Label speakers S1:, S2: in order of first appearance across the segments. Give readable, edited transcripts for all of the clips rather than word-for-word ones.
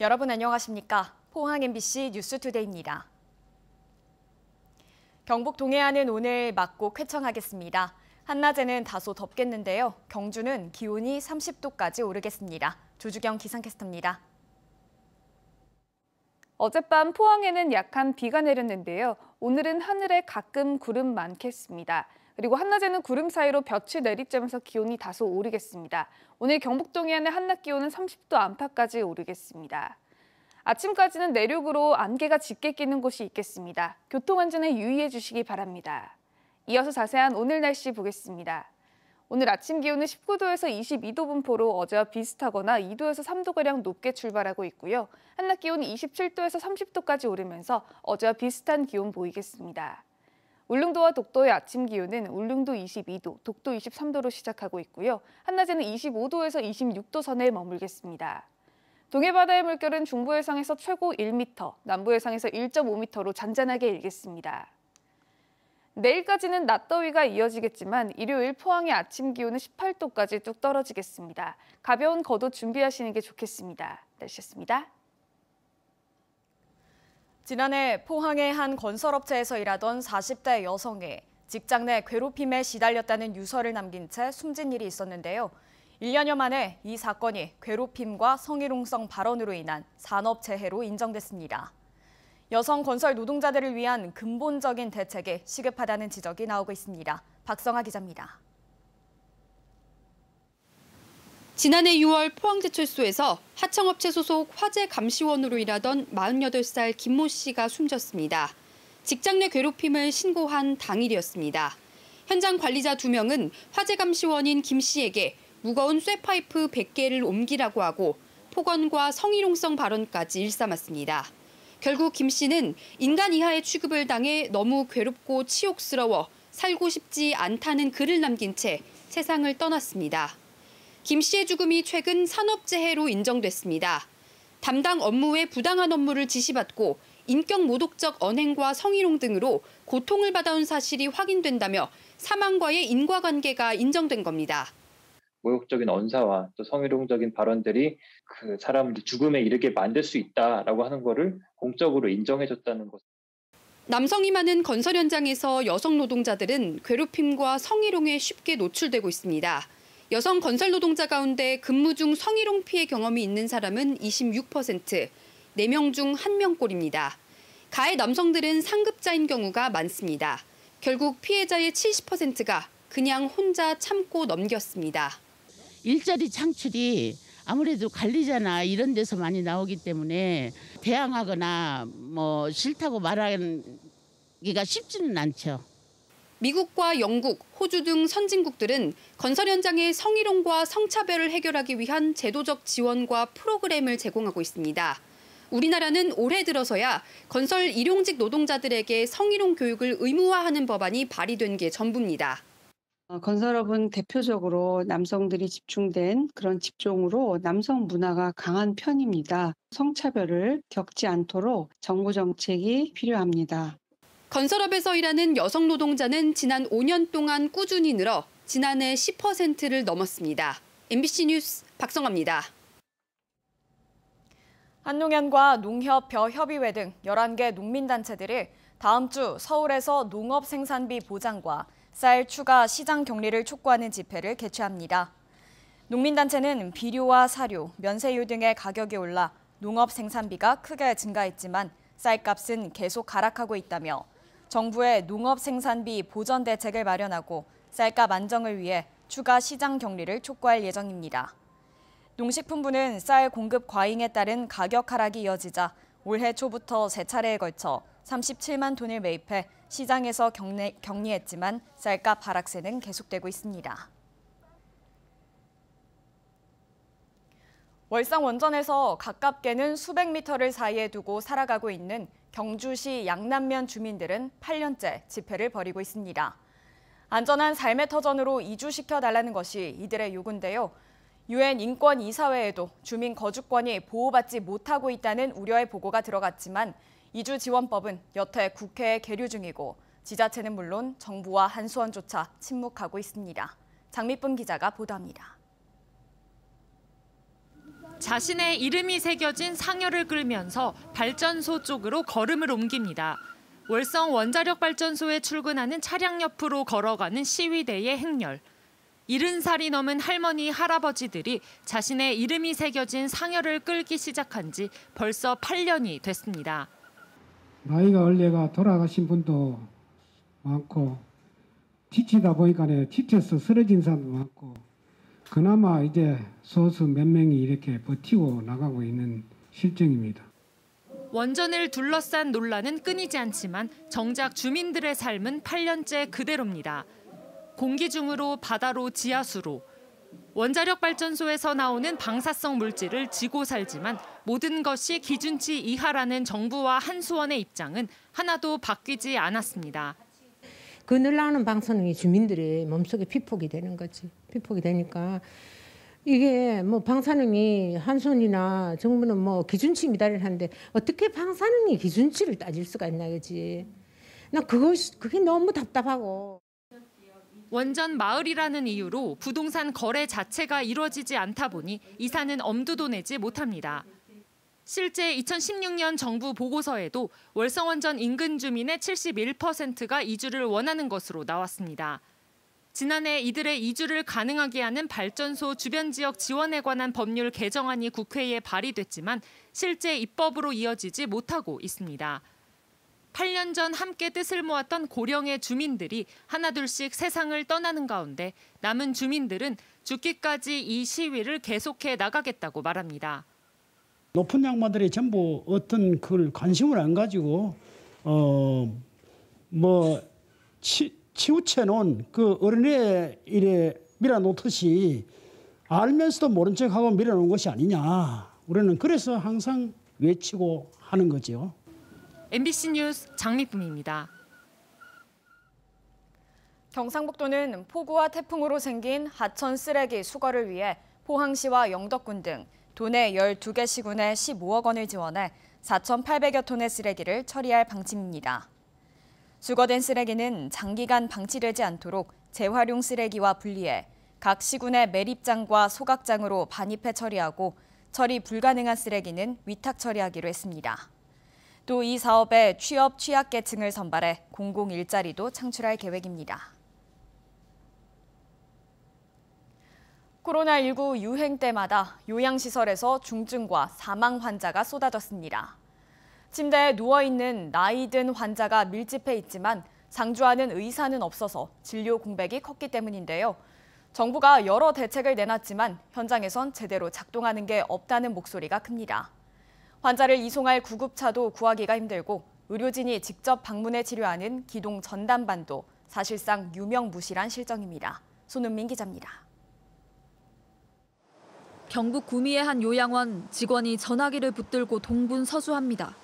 S1: 여러분 안녕하십니까? 포항 MBC 뉴스투데이입니다. 경북 동해안은 오늘 맑고 쾌청하겠습니다. 한낮에는 다소 덥겠는데요. 경주는 기온이 30도까지 오르겠습니다. 조주경 기상캐스터입니다.
S2: 어젯밤 포항에는 약한 비가 내렸는데요. 오늘은 하늘에 가끔 구름 많겠습니다. 그리고 한낮에는 구름 사이로 볕이 내리쬐면서 기온이 다소 오르겠습니다. 오늘 경북 동해안의 한낮 기온은 30도 안팎까지 오르겠습니다. 아침까지는 내륙으로 안개가 짙게 끼는 곳이 있겠습니다. 교통안전에 유의해 주시기 바랍니다. 이어서 자세한 오늘 날씨 보겠습니다. 오늘 아침 기온은 19도에서 22도 분포로 어제와 비슷하거나 2도에서 3도가량 높게 출발하고 있고요. 한낮 기온이 27도에서 30도까지 오르면서 어제와 비슷한 기온 보이겠습니다. 울릉도와 독도의 아침 기온은 울릉도 22도, 독도 23도로 시작하고 있고요. 한낮에는 25도에서 26도 선에 머물겠습니다. 동해바다의 물결은 중부 해상에서 최고 1m, 남부 해상에서 1.5m로 잔잔하게 일겠습니다. 내일까지는 낮더위가 이어지겠지만 일요일 포항의 아침 기온은 18도까지 뚝 떨어지겠습니다. 가벼운 겉옷 준비하시는 게 좋겠습니다. 날씨였습니다.
S1: 지난해 포항의 한 건설업체에서 일하던 40대 여성이 직장 내 괴롭힘에 시달렸다는 유서를 남긴 채 숨진 일이 있었는데요. 1년여 만에 이 사건이 괴롭힘과 성희롱성 발언으로 인한 산업재해로 인정됐습니다. 여성 건설 노동자들을 위한 근본적인 대책이 시급하다는 지적이 나오고 있습니다. 박성아 기자입니다.
S3: 지난해 6월 포항제철소에서 하청업체 소속 화재감시원으로 일하던 48살 김모 씨가 숨졌습니다. 직장 내 괴롭힘을 신고한 당일이었습니다. 현장 관리자 2명은 화재감시원인 김 씨에게 무거운 쇠파이프 100개를 옮기라고 하고 폭언과 성희롱성 발언까지 일삼았습니다. 결국 김 씨는 인간 이하의 취급을 당해 너무 괴롭고 치욕스러워 살고 싶지 않다는 글을 남긴 채 세상을 떠났습니다. 김 씨의 죽음이 최근 산업재해로 인정됐습니다. 담당 업무에 부당한 업무를 지시받고 인격 모독적 언행과 성희롱 등으로 고통을 받아온 사실이 확인된다며 사망과의 인과관계가 인정된 겁니다.
S4: 모욕적인 언사와 또 성희롱적인 발언들이 그 사람을 죽음에 이르게 만들 수 있다라고 하는 거를 공적으로 인정해줬다는 것.
S3: 남성이 많은 건설 현장에서 여성 노동자들은 괴롭힘과 성희롱에 쉽게 노출되고 있습니다. 여성 건설 노동자 가운데 근무 중 성희롱 피해 경험이 있는 사람은 26%, 4명 중 1명꼴입니다. 가해 남성들은 상급자인 경우가 많습니다. 결국 피해자의 70%가 그냥 혼자 참고 넘겼습니다.
S5: 일자리 창출이 아무래도 관리자나 이런 데서 많이 나오기 때문에 대항하거나 싫다고 말하기가 쉽지는 않죠.
S3: 미국과 영국, 호주 등 선진국들은 건설 현장의 성희롱과 성차별을 해결하기 위한 제도적 지원과 프로그램을 제공하고 있습니다. 우리나라는 올해 들어서야 건설 일용직 노동자들에게 성희롱 교육을 의무화하는 법안이 발의된 게 전부입니다.
S6: 건설업은 대표적으로 남성들이 집중된 그런 직종으로 남성 문화가 강한 편입니다. 성차별을 겪지 않도록 정부 정책이 필요합니다.
S3: 건설업에서 일하는 여성 노동자는 지난 5년 동안 꾸준히 늘어 지난해 10%를 넘었습니다. MBC 뉴스 박성아입니다.
S1: 한농연과 농협, 벼협의회 등 11개 농민단체들이 다음 주 서울에서 농업 생산비 보장과 쌀 추가 시장 격리를 촉구하는 집회를 개최합니다. 농민단체는 비료와 사료, 면세유 등의 가격이 올라 농업 생산비가 크게 증가했지만 쌀값은 계속 하락하고 있다며 정부의 농업 생산비 보전 대책을 마련하고 쌀값 안정을 위해 추가 시장 격리를 촉구할 예정입니다. 농식품부는 쌀 공급 과잉에 따른 가격 하락이 이어지자 올해 초부터 3차례에 걸쳐 37만 톤을 매입해 시장에서 격리했지만 쌀값 하락세는 계속되고 있습니다. 월상 원전에서 가깝게는 수백 미터를 사이에 두고 살아가고 있는 경주시 양남면 주민들은 8년째 집회를 벌이고 있습니다. 안전한 삶의 터전으로 이주시켜달라는 것이 이들의 요구인데요. UN 인권이사회에도 주민 거주권이 보호받지 못하고 있다는 우려의 보고가 들어갔지만 이주지원법은 여태 국회에 계류 중이고 지자체는 물론 정부와 한수원조차 침묵하고 있습니다. 장미쁨 기자가 보도합니다.
S7: 자신의 이름이 새겨진 상여를 끌면서 발전소 쪽으로 걸음을 옮깁니다. 월성 원자력발전소에 출근하는 차량 옆으로 걸어가는 시위대의 행렬. 70살이 넘은 할머니, 할아버지들이 자신의 이름이 새겨진 상여를 끌기 시작한 지 벌써 8년이 됐습니다.
S8: 나이가 얼레가 돌아가신 분도 많고 지치다 보니까 지쳐서 쓰러진 사람도 많고 그나마 이제 소수 몇 명이 이렇게 버티고 나가고 있는 실정입니다.
S7: 원전을 둘러싼 논란은 끊이지 않지만 정작 주민들의 삶은 8년째 그대로입니다. 공기 중으로 바다로 지하수로. 원자력 발전소에서 나오는 방사성 물질을 지고 살지만 모든 것이 기준치 이하라는 정부와 한수원의 입장은 하나도 바뀌지 않았습니다.
S9: 그 늘어나는 방사능이 주민들의 몸속에 피폭이 되는 거지. 피폭이 되니까 이게 뭐 방사능이 한수원이나 정부는 뭐 기준치 미달을 하는데 어떻게 방사능이 기준치를 따질 수가 있나 그지. 나 그게 너무 답답하고.
S7: 원전 마을이라는 이유로 부동산 거래 자체가 이루어지지 않다 보니 이사는 엄두도 내지 못합니다. 실제 2016년 정부 보고서에도 월성원전 인근 주민의 71%가 이주를 원하는 것으로 나왔습니다. 지난해 이들의 이주를 가능하게 하는 발전소 주변 지역 지원에 관한 법률 개정안이 국회에 발의됐지만 실제 입법으로 이어지지 못하고 있습니다. 8년 전 함께 뜻을 모았던 고령의 주민들이 하나둘씩 세상을 떠나는 가운데 남은 주민들은 죽기까지 이 시위를 계속해 나가겠다고 말합니다.
S10: 높은 양반들이 전부 어떤 그 관심을 안 가지고 치우쳐 놓은 그 어린애 일에 밀어놓듯이 알면서도 모른 척하고 밀어놓은 것이 아니냐. 우리는 그래서 항상 외치고 하는 거죠.
S7: MBC 뉴스 장미쁨입니다.
S1: 경상북도는 폭우와 태풍으로 생긴 하천 쓰레기 수거를 위해 포항시와 영덕군 등 도내 12개 시군에 15억 원을 지원해 4,800여 톤의 쓰레기를 처리할 방침입니다. 수거된 쓰레기는 장기간 방치되지 않도록 재활용 쓰레기와 분리해 각 시군의 매립장과 소각장으로 반입해 처리하고 처리 불가능한 쓰레기는 위탁 처리하기로 했습니다. 또 이 사업에 취업 취약계층을 선발해 공공 일자리도 창출할 계획입니다. 코로나19 유행 때마다 요양시설에서 중증과 사망 환자가 쏟아졌습니다. 침대에 누워있는 나이 든 환자가 밀집해 있지만 상주하는 의사는 없어서 진료 공백이 컸기 때문인데요. 정부가 여러 대책을 내놨지만 현장에선 제대로 작동하는 게 없다는 목소리가 큽니다. 환자를 이송할 구급차도 구하기가 힘들고 의료진이 직접 방문해 치료하는 기동 전담반도 사실상 유명무실한 실정입니다. 손은민 기자입니다.
S11: 경북 구미의 한 요양원 직원이 전화기를 붙들고 동분서주합니다.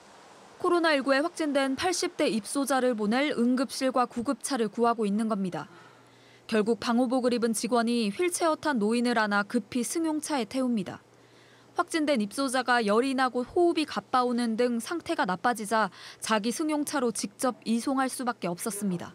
S11: 코로나19에 확진된 80대 입소자를 보낼 응급실과 구급차를 구하고 있는 겁니다. 결국 방호복을 입은 직원이 휠체어 탄 노인을 안아 급히 승용차에 태웁니다. 확진된 입소자가 열이 나고 호흡이 가빠오는 등 상태가 나빠지자 자기 승용차로 직접 이송할 수밖에 없었습니다.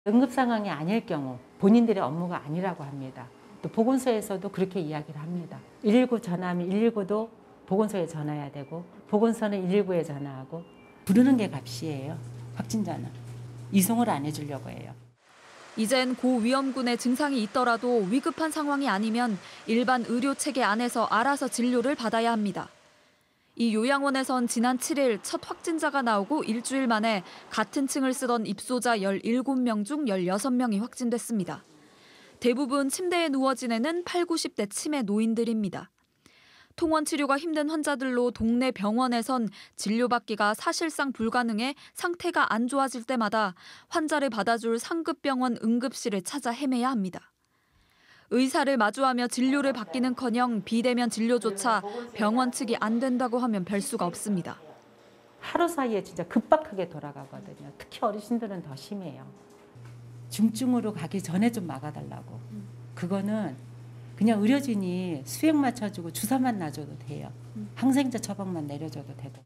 S12: 응급 상황이 아닐 경우 본인들의 업무가 아니라고 합니다. 또 보건소에서도 그렇게 이야기를 합니다. 119 전화하면 119도 보건소에 전화해야 되고 보건소는 119에 전화하고 부르는 게 값이에요. 확진자는. 이송을 안 해주려고 해요.
S11: 이젠 고위험군의 증상이 있더라도 위급한 상황이 아니면 일반 의료 체계 안에서 알아서 진료를 받아야 합니다. 이 요양원에선 지난 7일 첫 확진자가 나오고 일주일 만에 같은 층을 쓰던 입소자 17명 중 16명이 확진됐습니다. 대부분 침대에 누워 지내는 80, 90대 치매 노인들입니다. 통원 치료가 힘든 환자들로 동네 병원에선 진료받기가 사실상 불가능해 상태가 안 좋아질 때마다 환자를 받아줄 상급병원 응급실을 찾아 헤매야 합니다. 의사를 마주하며 진료를 받기는커녕 비대면 진료조차 병원 측이 안 된다고 하면 별 수가 없습니다.
S12: 하루 사이에 진짜 급박하게 돌아가거든요. 특히 어르신들은 더 심해요. 중증으로 가기 전에 좀 막아달라고. 그거는 그냥 의료진이 수액 맞춰주고 주사만 놔줘도 돼요. 항생제 처방만 내려줘도 되고.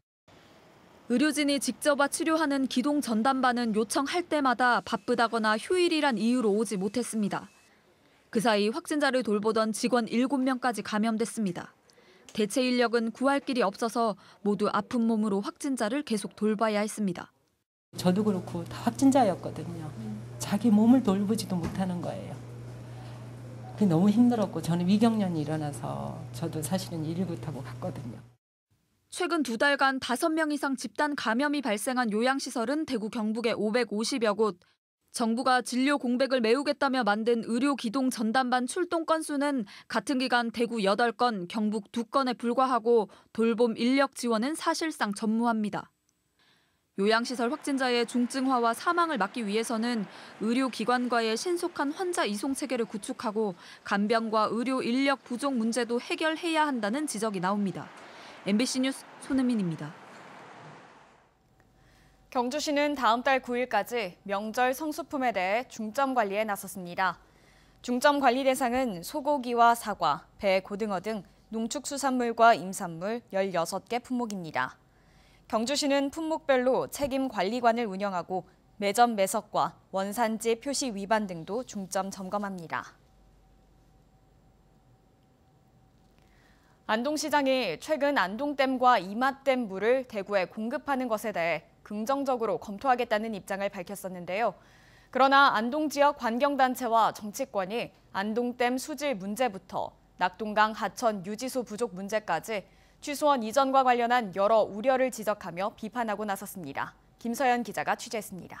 S11: 의료진이 직접 와 치료하는 기동 전담반은 요청할 때마다 바쁘다거나 휴일이란 이유로 오지 못했습니다. 그 사이 확진자를 돌보던 직원 7명까지 감염됐습니다. 대체 인력은 구할 길이 없어서 모두 아픈 몸으로 확진자를 계속 돌봐야 했습니다.
S12: 저도 그렇고 다 확진자였거든요. 자기 몸을 돌보지도 못하는 거예요. 그게 너무 힘들었고 저는 위경련이 일어나서 저도 사실은 119 타고 갔거든요.
S11: 최근 2달간 5명 이상 집단 감염이 발생한 요양시설은 대구 경북에 550여 곳. 정부가 진료 공백을 메우겠다며 만든 의료 기동 전담반 출동 건수는 같은 기간 대구 8건, 경북 2건에 불과하고 돌봄 인력 지원은 사실상 전무합니다. 요양시설 확진자의 중증화와 사망을 막기 위해서는 의료기관과의 신속한 환자 이송 체계를 구축하고 간병과 의료 인력 부족 문제도 해결해야 한다는 지적이 나옵니다. MBC 뉴스 손은민입니다.
S1: 경주시는 다음 달 9일까지 명절 성수품에 대해 중점 관리에 나섰습니다. 중점 관리 대상은 소고기와 사과, 배, 고등어 등 농축수산물과 임산물 16개 품목입니다. 경주시는 품목별로 책임관리관을 운영하고 매점 매석과 원산지 표시 위반 등도 중점 점검합니다. 안동시장이 최근 안동댐과 이맛댐 물을 대구에 공급하는 것에 대해 긍정적으로 검토하겠다는 입장을 밝혔었는데요. 그러나 안동 지역 환경단체와 정치권이 안동댐 수질 문제부터 낙동강 하천 유지소 부족 문제까지 취소원 이전과 관련한 여러 우려를 지적하며 비판하고 나섰습니다. 김서연 기자가 취재했습니다.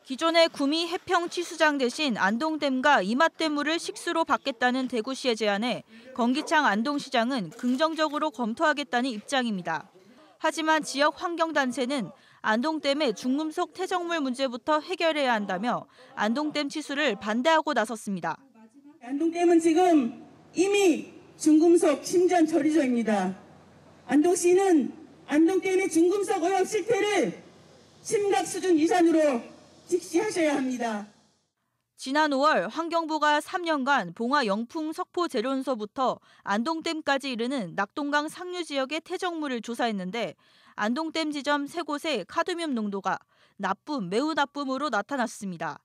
S13: 기존의 구미 해평 취수장 대신 안동댐과 이맛댐 물을 식수로 받겠다는 대구시의 제안에 권기창 안동시장은 긍정적으로 검토하겠다는 입장입니다. 하지만 지역 환경단체는 안동댐의 중금속 퇴적물 문제부터 해결해야 한다며 안동댐 취수를 반대하고 나섰습니다.
S14: 안동댐은 지금 이미 중금속 심전 처리소입니다. 안동시는 안동댐의 중금속 오염 실태를 심각 수준 이상으로 직시하셔야 합니다.
S13: 지난 5월 환경부가 3년간 봉화 영풍 석포 재련소부터 안동댐까지 이르는 낙동강 상류 지역의 퇴적물을 조사했는데 안동댐 지점 3곳의 카드뮴 농도가 나쁨, 매우 나쁨으로 나타났습니다.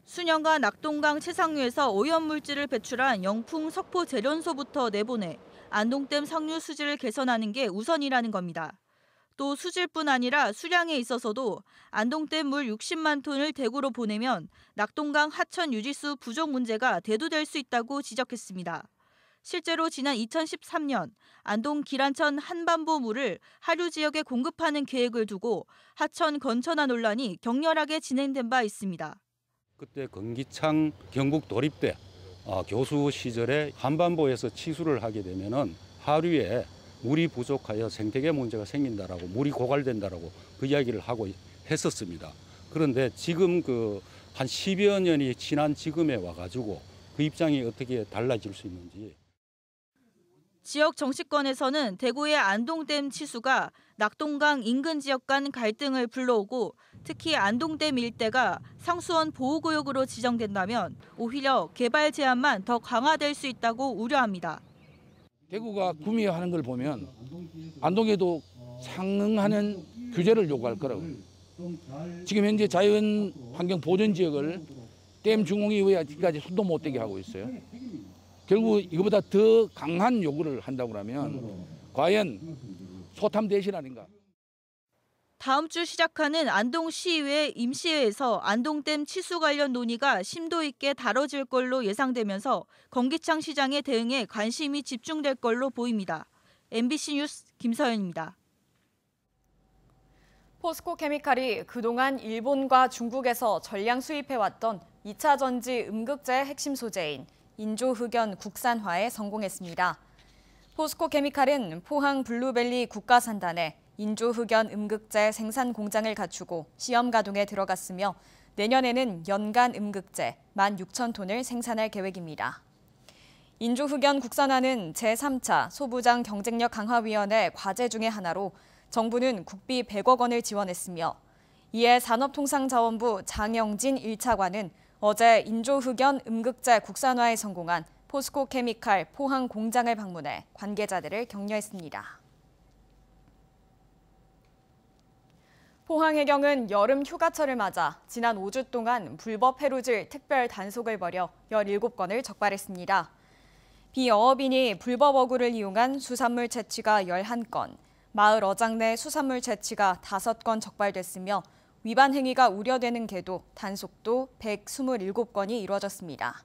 S13: 수년간 낙동강 최상류에서 오염물질을 배출한 영풍 석포 재련소부터 내보내 안동댐 상류 수질을 개선하는 게 우선이라는 겁니다. 또 수질뿐 아니라 수량에 있어서도 안동댐 물 60만 톤을 대구로 보내면 낙동강 하천 유지수 부족 문제가 대두될 수 있다고 지적했습니다. 실제로 지난 2013년 안동 기란천 한반보 물을 하류 지역에 공급하는 계획을 두고 하천 건천화 논란이 격렬하게 진행된 바 있습니다.
S15: 그때 권기창 경북 도립대 교수 시절에 한반보에서 치수를 하게 되면은 하류에 물이 부족하여 생태계 문제가 생긴다라고 물이 고갈된다라고 그 이야기를 하고 했었습니다. 그런데 지금 한 10여 년이 지난 지금에 와가지고 그 입장이 어떻게 달라질 수 있는지.
S13: 지역 정치권에서는 대구의 안동댐 치수가 낙동강 인근 지역 간 갈등을 불러오고 특히 안동댐 일대가 상수원 보호구역으로 지정된다면 오히려 개발 제한만 더 강화될 수 있다고 우려합니다.
S16: 대구가 구미화하는 걸 보면 안동에도 상응하는 규제를 요구할 거라고. 지금 현재 자연환경보전지역을 댐 중흥이 왜 아직까지 손도 못 대게 하고 있어요. 결국 이거보다 더 강한 요구를 한다고 하면 과연 소탐 대실 아닌가.
S13: 다음 주 시작하는 안동시의회 임시회에서 안동댐 치수 관련 논의가 심도 있게 다뤄질 걸로 예상되면서 권기창 시장의 대응에 관심이 집중될 걸로 보입니다. MBC 뉴스 김서연입니다.
S1: 포스코케미칼이 그동안 일본과 중국에서 전량 수입해왔던 2차 전지 음극재의 핵심 소재인 인조흑연 국산화에 성공했습니다. 포스코케미칼은 포항 블루밸리 국가산단에 인조흑연 음극재 생산 공장을 갖추고 시험 가동에 들어갔으며 내년에는 연간 음극재 16,000톤을 생산할 계획입니다. 인조흑연 국산화는 제3차 소부장 경쟁력 강화위원회 과제 중의 하나로 정부는 국비 100억 원을 지원했으며 이에 산업통상자원부 장영진 1차관은 어제 인조흑연 음극재 국산화에 성공한 포스코케미칼 포항 공장을 방문해 관계자들을 격려했습니다. 포항해경은 여름 휴가철을 맞아 지난 5주 동안 불법 해루질 특별 단속을 벌여 17건을 적발했습니다. 비어업인이 불법 어구를 이용한 수산물 채취가 11건, 마을 어장 내 수산물 채취가 5건 적발됐으며 위반 행위가 우려되는 궤도, 단속도 127건이 이루어졌습니다.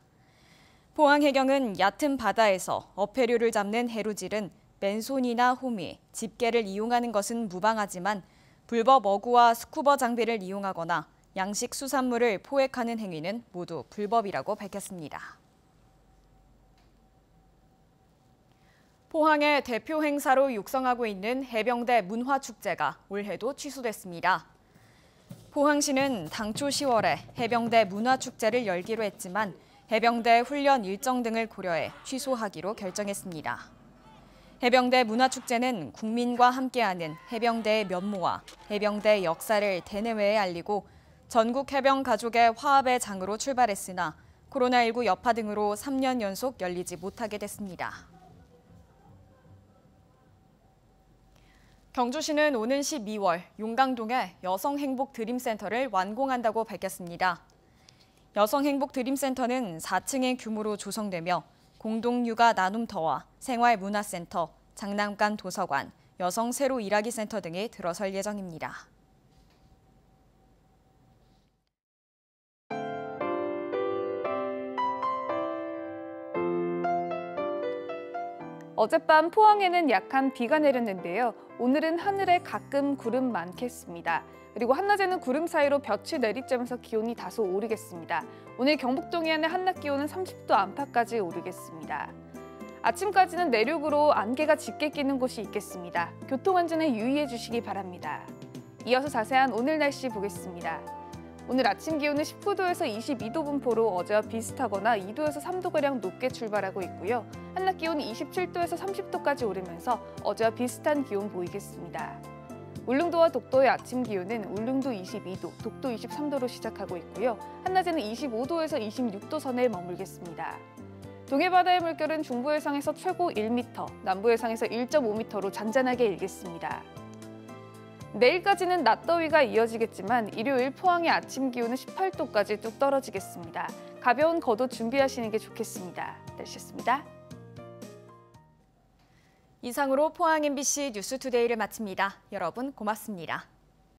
S1: 포항해경은 얕은 바다에서 어패류를 잡는 해루질은 맨손이나 호미, 집게를 이용하는 것은 무방하지만 불법 어구와 스쿠버 장비를 이용하거나 양식 수산물을 포획하는 행위는 모두 불법이라고 밝혔습니다. 포항의 대표 행사로 육성하고 있는 해병대 문화축제가 올해도 취소됐습니다. 포항시는 당초 10월에 해병대 문화축제를 열기로 했지만 해병대 훈련 일정 등을 고려해 취소하기로 결정했습니다. 해병대 문화축제는 국민과 함께하는 해병대의 면모와 해병대 역사를 대내외에 알리고 전국 해병 가족의 화합의 장으로 출발했으나 코로나19 여파 등으로 3년 연속 열리지 못하게 됐습니다. 경주시는 오는 12월 용강동에 여성행복드림센터를 완공한다고 밝혔습니다. 여성행복드림센터는 4층의 규모로 조성되며 공동육아 나눔터와 생활문화센터, 장난감 도서관, 여성 새로 일하기 센터 등이 들어설 예정입니다.
S2: 어젯밤 포항에는 약한 비가 내렸는데요. 오늘은 하늘에 가끔 구름 많겠습니다. 그리고 한낮에는 구름 사이로 볕이 내리쬐면서 기온이 다소 오르겠습니다. 오늘 경북 동해안의 한낮 기온은 30도 안팎까지 오르겠습니다. 아침까지는 내륙으로 안개가 짙게 끼는 곳이 있겠습니다. 교통안전에 유의해 주시기 바랍니다. 이어서 자세한 오늘 날씨 보겠습니다. 오늘 아침 기온은 19도에서 22도 분포로 어제와 비슷하거나 2도에서 3도가량 높게 출발하고 있고요. 한낮 기온이 27도에서 30도까지 오르면서 어제와 비슷한 기온 보이겠습니다. 울릉도와 독도의 아침 기온은 울릉도 22도, 독도 23도로 시작하고 있고요. 한낮에는 25도에서 26도 선에 머물겠습니다. 동해바다의 물결은 중부 해상에서 최고 1m, 남부 해상에서 1.5m로 잔잔하게 일겠습니다. 내일까지는 낮더위가 이어지겠지만 일요일 포항의 아침 기온은 18도까지 뚝 떨어지겠습니다. 가벼운 겉옷 준비하시는 게 좋겠습니다. 날씨였습니다.
S1: 이상으로 포항 MBC 뉴스투데이를 마칩니다. 여러분 고맙습니다.